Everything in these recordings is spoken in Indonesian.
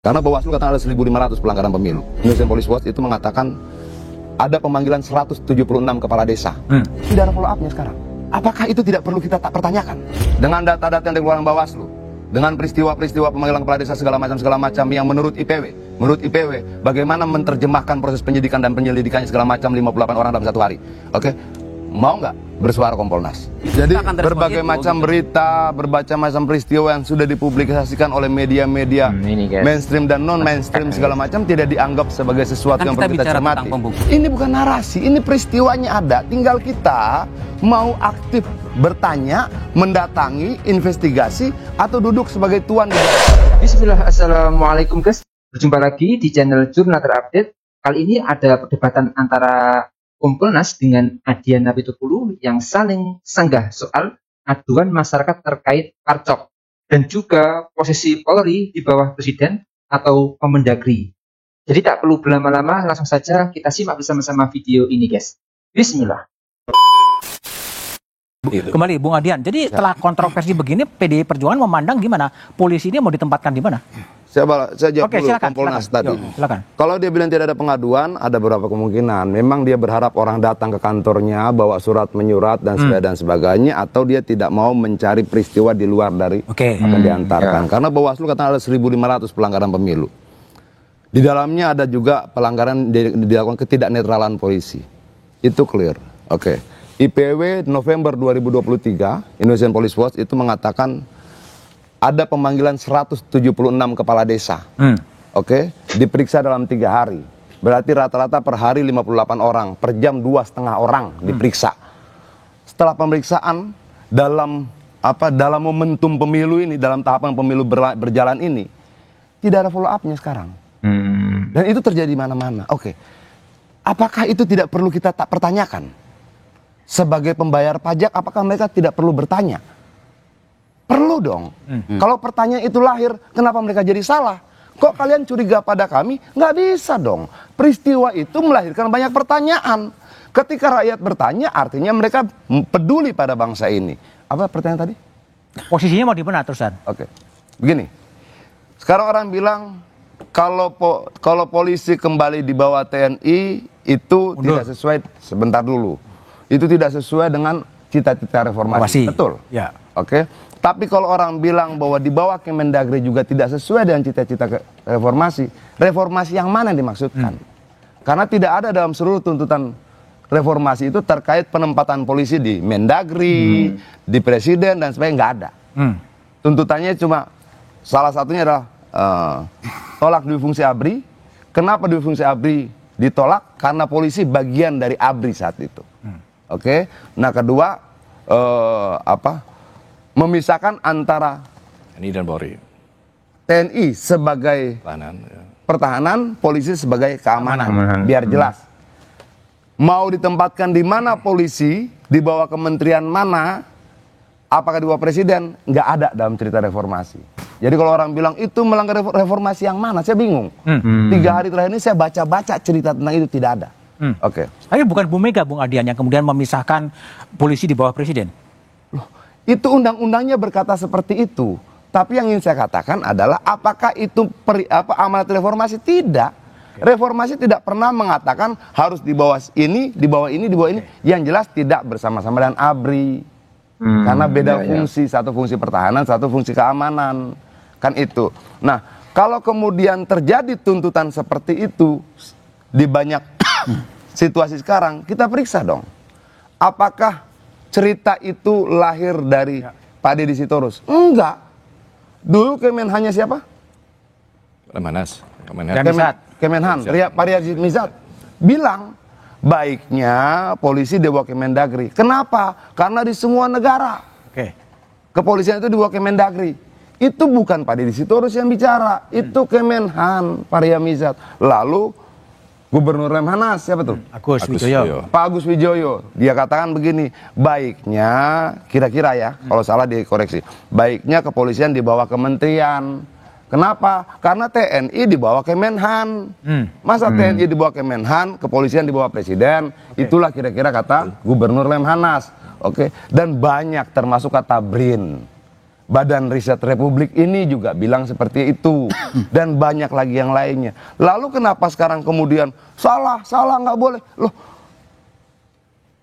Karena Bawaslu katakan ada 1.500 pelanggaran pemilu. Indonesian Police Watch itu mengatakan ada pemanggilan 176 kepala desa. Tidak ada follow up-nya sekarang. Apakah itu tidak perlu kita pertanyakan? Dengan data-data yang dikeluarkan Bawaslu, dengan peristiwa-peristiwa pemanggilan kepala desa segala macam yang menurut IPW, bagaimana menerjemahkan proses penyidikan dan penyelidikannya segala macam 58 orang dalam satu hari. Oke? Mau nggak bersuara Kompolnas? Jadi berbagai macam berita, berbagai macam peristiwa yang sudah dipublikasikan oleh media-media mainstream dan non-mainstream segala macam tidak dianggap sebagai sesuatu yang perlu kita cermati. Ini bukan narasi, ini peristiwanya ada. Tinggal kita mau aktif bertanya, mendatangi, investigasi, atau duduk sebagai tuan di dalam. Bismillah, assalamualaikum guys. Berjumpa lagi di channel Jurnal Terupdate. Kali ini ada perdebatan antara Kompolnas dengan Adian Apitupulu yang saling sanggah soal aduan masyarakat terkait Parcok dan juga posisi Polri di bawah Presiden atau Kemendagri. Jadi tak perlu berlama-lama, langsung saja kita simak bersama-sama video ini guys. Bismillah. Kembali Bung Adian, jadi setelah kontroversi begini PDI Perjuangan memandang gimana? Polisi ini mau ditempatkan di mana? Saya jawab Oke, dulu silakan, Kompolnas tadi. Silakan. Kalau dia bilang tidak ada pengaduan, ada beberapa kemungkinan. Memang dia berharap orang datang ke kantornya, bawa surat menyurat dan sebagainya, atau dia tidak mau mencari peristiwa di luar dari akan diantarkan. Karena Bawaslu katakan ada 1.500 pelanggaran pemilu. Di dalamnya ada juga pelanggaran dilakukan ketidaknetralan polisi. Itu clear. Oke. IPW November 2023, Indonesian Police Watch itu mengatakan ada pemanggilan 176 kepala desa. Oke, diperiksa dalam 3 hari. Berarti rata-rata per hari 58 orang, per jam 2,5 orang diperiksa. Setelah pemeriksaan dalam momentum pemilu ini, dalam tahapan pemilu berjalan ini, tidak ada follow up-nya sekarang. Dan itu terjadi di mana-mana. Oke. Apakah itu tidak perlu kita pertanyakan? Sebagai pembayar pajak, apakah mereka tidak perlu bertanya? Perlu dong. Kalau pertanyaan itu lahir, kenapa mereka jadi salah? Kok kalian curiga pada kami? Nggak bisa dong. Peristiwa itu melahirkan banyak pertanyaan. Ketika rakyat bertanya, artinya mereka peduli pada bangsa ini. Apa pertanyaan tadi? Posisinya mau di mana terusan? Oke. Begini. Sekarang orang bilang, kalau polisi kembali di bawah TNI, itu tidak sesuai, sebentar dulu. Itu tidak sesuai dengan cita-cita reformasi. Betul. Ya. Oke. Tapi kalau orang bilang bahwa di bawah Kemendagri juga tidak sesuai dengan cita-cita reformasi, reformasi yang mana yang dimaksudkan? Karena tidak ada dalam seluruh tuntutan reformasi itu terkait penempatan polisi di Mendagri, di Presiden dan sebagainya, nggak ada. Tuntutannya cuma salah satunya adalah tolak dui fungsi ABRI. Kenapa dui fungsi ABRI ditolak? Karena polisi bagian dari ABRI saat itu. Oke. Nah kedua memisahkan antara TNI dan Polri. TNI sebagai pertahanan, polisi sebagai keamanan. Biar jelas. Mau ditempatkan di mana polisi, di bawah kementerian mana, apakah di bawah presiden, nggak ada dalam cerita reformasi. Jadi kalau orang bilang itu melanggar reformasi yang mana, saya bingung. 3 hari terakhir ini saya baca-baca cerita tentang itu, tidak ada. Oke. Tapi bukan Bu Mega, Bung Adian, yang kemudian memisahkan polisi di bawah presiden. Itu undang-undangnya berkata seperti itu. Tapi yang ingin saya katakan adalah apakah itu amanat reformasi? Tidak. Reformasi tidak pernah mengatakan harus di bawah ini, di bawah ini, di bawah ini. Yang jelas tidak bersama-sama dengan ABRI. Karena beda fungsi, satu fungsi pertahanan, satu fungsi keamanan. Kan itu. Nah, kalau kemudian terjadi tuntutan seperti itu di banyak situasi sekarang, kita periksa dong. Apakah cerita itu lahir dari Pak Deddy Sitorus? Enggak. Dulu Kemenhannya siapa? Kemenhan, Pak Riyazi Mizat bilang baiknya polisi di bawah Kemendagri. Kenapa? Karena di semua negara kepolisian itu di bawah Kemendagri. Itu bukan Pak Deddy Sitorus yang bicara, itu Kemenhan, Pak Riyazi Mizat. Lalu Gubernur Lemhanas, siapa tuh? Agus Wijoyo. Pak Agus Wijoyo, dia katakan begini, baiknya, kira-kira ya, kalau salah dikoreksi, baiknya kepolisian di bawah kementerian. Kenapa? Karena TNI di bawah Kemenhan. Masa TNI di bawah Kemenhan, kepolisian di bawah presiden, itulah kira-kira kata Gubernur Lemhanas. Dan banyak termasuk kata BRIN. Badan Riset Republik ini juga bilang seperti itu. Dan banyak lagi yang lainnya. Lalu kenapa sekarang kemudian salah nggak boleh? Loh,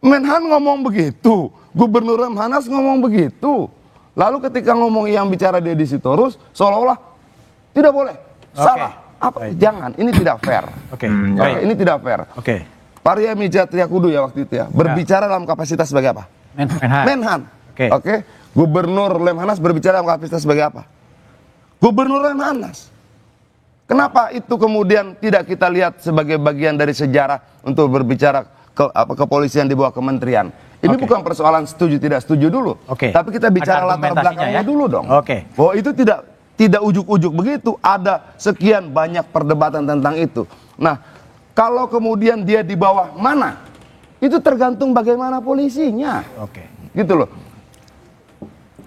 Menhan ngomong begitu, Gubernur Lemhanas ngomong begitu. Lalu ketika ngomong yang bicara Deddy Sitorus, seolah-olah tidak boleh, salah. Apa? Jangan, ini tidak fair. Ini tidak fair. Parya Mijat Triakudu ya waktu itu ya, berbicara dalam kapasitas sebagai apa? Menhan. Gubernur Lemhanas berbicara dalam kapasitas sebagai apa? Gubernur Lemhanas. Kenapa itu kemudian tidak kita lihat sebagai bagian dari sejarah untuk berbicara kepolisian di bawah kementerian? Ini bukan persoalan setuju tidak setuju dulu, tapi kita bicara latar belakangnya dulu dong. Bahwa itu tidak ujuk-ujuk begitu, ada sekian banyak perdebatan tentang itu. Nah, kalau kemudian dia di bawah mana, itu tergantung bagaimana polisinya. Gitu loh.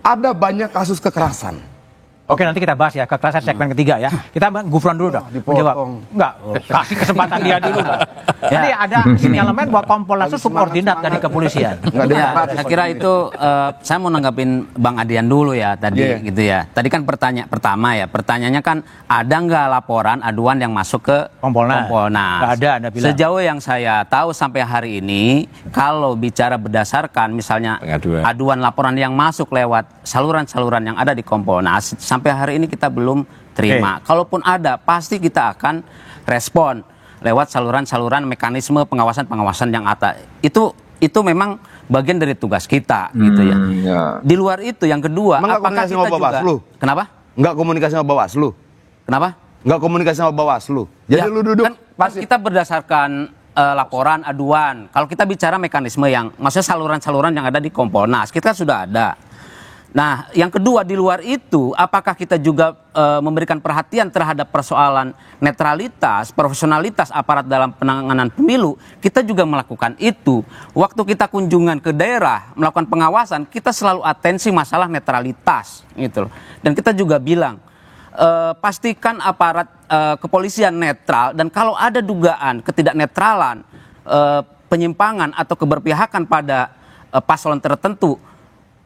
Ada banyak kasus kekerasan. Nanti kita bahas ya kekerasan segmen ketiga ya. Kita Gufron dulu dong. Menjawab. Enggak, kasih kesempatan dia dulu dong. Jadi ada elemen bahwa Kompolnas itu subordinat dari kepolisian. Saya kira itu saya mau nanggapin Bang Adian dulu ya tadi gitu ya. Tadi kan pertanyaannya kan ada nggak laporan aduan yang masuk ke Kompolnas? Nggak ada, Anda bilang. Sejauh yang saya tahu sampai hari ini, kalau bicara berdasarkan misalnya aduan laporan yang masuk lewat saluran-saluran yang ada di Kompolnas, sampai hari ini kita belum terima. Kalaupun ada, pasti kita akan respon lewat saluran-saluran mekanisme pengawasan-pengawasan yang ada. Itu memang bagian dari tugas kita gitu ya. Di luar itu yang kedua, apakah kita juga kenapa? Enggak komunikasi sama Bawaslu. Kenapa? Enggak komunikasi sama Bawaslu. Jadi lu duduk kan kita berdasarkan laporan aduan. Kalau kita bicara mekanisme yang maksudnya saluran-saluran yang ada di Kompolnas, kita sudah ada. Nah, yang kedua di luar itu, apakah kita juga memberikan perhatian terhadap persoalan netralitas, profesionalitas aparat dalam penanganan pemilu? Kita juga melakukan itu. Waktu kita kunjungan ke daerah, melakukan pengawasan, kita selalu atensi masalah netralitas, gitu loh. Dan kita juga bilang, pastikan aparat kepolisian netral, dan kalau ada dugaan ketidaknetralan, penyimpangan atau keberpihakan pada paslon tertentu.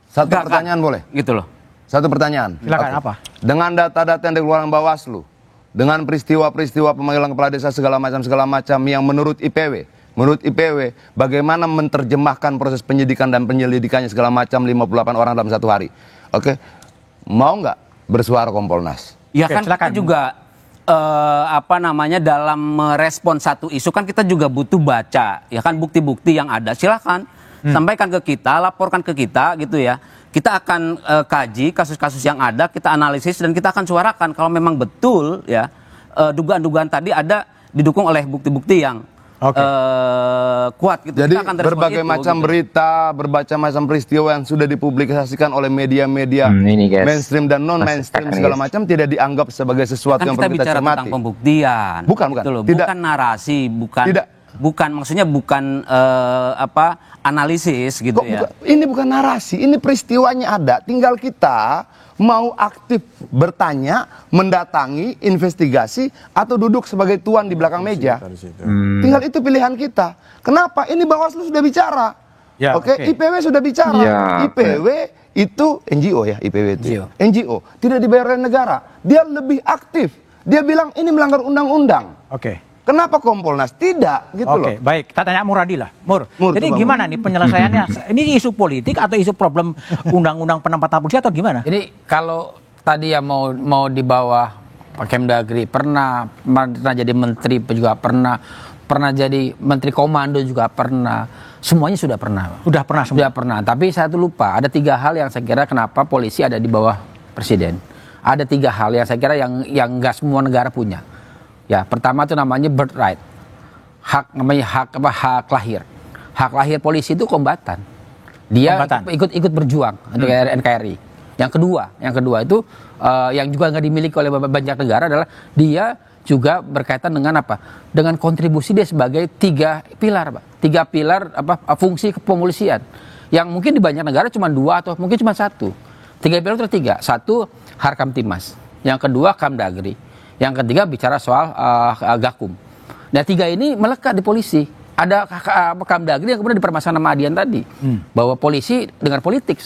Satu pertanyaan boleh? Gitu loh. Satu pertanyaan. Silakan, apa? Dengan data-data yang dikeluarkan Bawaslu, dengan peristiwa-peristiwa pemanggilan kepala desa segala macam yang menurut IPW, bagaimana menerjemahkan proses penyidikan dan penyelidikannya segala macam 58 orang dalam satu hari. Mau nggak bersuara Kompolnas? Ya kan silakan. Kita juga dalam merespon satu isu kan kita juga butuh baca ya kan bukti-bukti yang ada. Silakan sampaikan ke kita, laporkan ke kita gitu ya. Kita akan kaji kasus-kasus yang ada, kita analisis dan kita akan suarakan kalau memang betul ya dugaan-dugaan tadi ada didukung oleh bukti-bukti yang kuat gitu. Jadi berbagai macam berita, berbagai macam peristiwa yang sudah dipublikasikan oleh media-media mainstream dan non mainstream segala macam tidak dianggap sebagai sesuatu yang perlu kita cermati. Tentang pembuktian. Bukan. Bukan narasi, bukan maksudnya bukan analisis gitu ya. Ini bukan narasi, ini peristiwanya ada. Tinggal kita mau aktif bertanya, mendatangi, investigasi, atau duduk sebagai tuan di belakang meja. Tinggal itu pilihan kita. Kenapa? Ini Bawaslu sudah bicara. IPW sudah bicara. IPW itu NGO ya, IPW itu. NGO. Tidak dibayar oleh negara. Dia lebih aktif. Dia bilang ini melanggar undang-undang. Kenapa Kompolnas tidak gitu loh. Baik, kita tanya Muradi lah. Mur jadi gimana nih penyelesaiannya? Ini isu politik atau isu problem undang-undang penempatan polisi atau gimana? Jadi kalau tadi ya mau di bawah Pak Kemdagri pernah jadi menteri juga pernah jadi menteri komando juga pernah. Semuanya sudah pernah. Sudah pernah. Tapi saya tuh lupa ada 3 hal yang saya kira kenapa polisi ada di bawah presiden. Ada 3 hal yang saya kira yang nggak semua negara punya. Ya, pertama itu namanya birthright. Hak lahir. Hak lahir polisi itu kombatan. Dia ikut berjuang untuk NKRI. Yang kedua itu yang juga nggak dimiliki oleh banyak negara adalah dia juga berkaitan dengan apa? Dengan kontribusi dia sebagai 3 pilar, Pak. 3 pilar fungsi kepolisian. Yang mungkin di banyak negara cuma 2 atau mungkin cuma 1. 3 pilar itu 3. 1 Harkamtimas. Yang kedua Kamdagri. Yang ketiga bicara soal Gakum. Nah 3 ini melekat di polisi. Ada Kamdagri yang kemudian dipermasalahkan sama Adian tadi. Bahwa polisi dengan politik.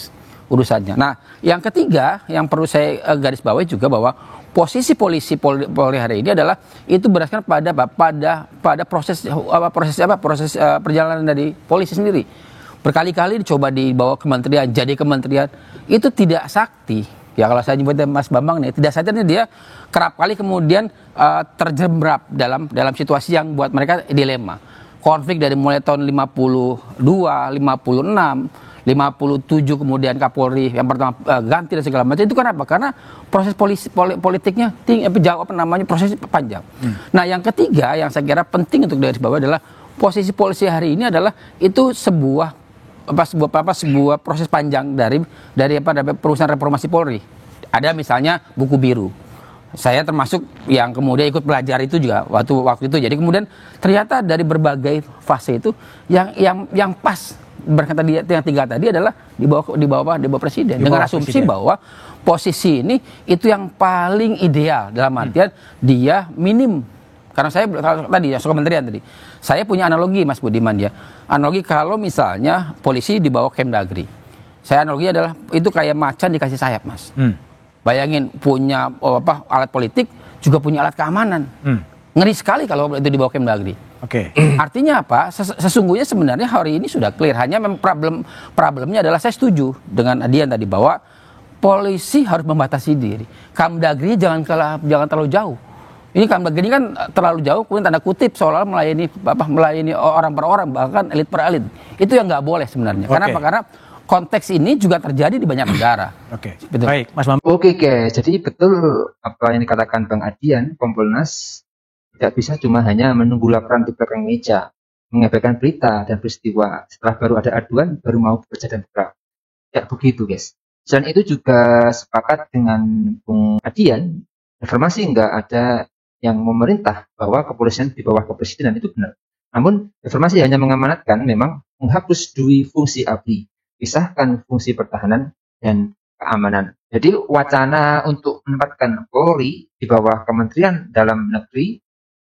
urusannya. Nah, yang ketiga yang perlu saya garis bawahi juga bahwa posisi Polri hari ini adalah itu berdasarkan pada proses perjalanan dari polisi sendiri. Berkali-kali dicoba dibawa kementerian, jadi kementerian, itu tidak sakti. Ya kalau saya nyebutnya Mas Bambang nih, tidak saktinya dia kerap kali kemudian terjebak dalam situasi yang buat mereka dilema. Konflik dari mulai tahun 52, 56, 57 kemudian Kapolri yang pertama ganti dan segala macam, itu kenapa? Karena proses politiknya prosesnya panjang. Nah, yang ketiga yang saya kira penting untuk garis bawah adalah posisi polisi hari ini adalah itu sebuah proses panjang dari perusahaan reformasi Polri. Ada misalnya buku biru. Saya termasuk yang kemudian ikut belajar itu juga waktu itu. Jadi kemudian ternyata dari berbagai fase itu yang pas berkata yang tiga tadi adalah di bawah presiden dengan asumsi bahwa posisi ini itu yang paling ideal dalam artian dia minim. Karena saya tadi ya kementerian tadi saya punya analogi Mas Budiman ya, analogi kalau misalnya polisi di bawah Kemdagri, saya analogi adalah itu kayak macan dikasih sayap Mas. Bayangin punya alat politik juga punya alat keamanan, ngeri sekali kalau itu di bawah Kemdagri. Artinya apa? Sesungguhnya sebenarnya hari ini sudah clear. Hanya memang problemnya adalah saya setuju dengan Adian tadi bahwa polisi harus membatasi diri. Kemdagri jangan terlalu jauh. Ini Kemdagri kan terlalu jauh, kemudian tanda kutip seolah melayani orang per orang, bahkan elit per elit. Itu yang nggak boleh sebenarnya. Kenapa? Karena konteks ini juga terjadi di banyak negara. Baik, Mas Bambang. Oke, jadi betul apa yang dikatakan Bang Adian, Kompolnas tidak bisa cuma hanya menunggu laporan di belakang meja, mengabaikan berita dan peristiwa. Setelah baru ada aduan, baru mau bekerja dan bergerak. Tidak begitu, guys. Selain itu juga sepakat dengan Bung Adian, reformasi nggak ada yang memerintah bahwa kepolisian di bawah kepresidenan itu benar. Namun, reformasi hanya mengamanatkan memang menghapus dua fungsi ABRI, pisahkan fungsi pertahanan dan keamanan. Jadi wacana untuk menempatkan Polri di bawah Kementerian Dalam Negeri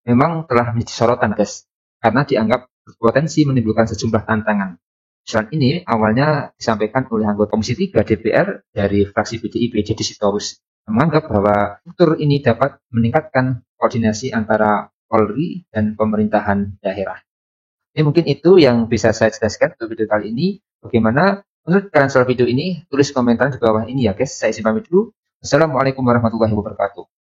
memang telah menjadi sorotan, guys, karena dianggap berpotensi menimbulkan sejumlah tantangan. Usulan ini awalnya disampaikan oleh anggota Komisi 3 DPR dari fraksi PDIP, Deddy Sitorus, menganggap bahwa struktur ini dapat meningkatkan koordinasi antara Polri dan pemerintahan daerah. Mungkin itu yang bisa saya jelaskan untuk video kali ini. Bagaimana menurut kalian soal video ini? Tulis komentar di bawah ini ya, guys. Saya isi pamit dulu. Assalamualaikum warahmatullahi wabarakatuh.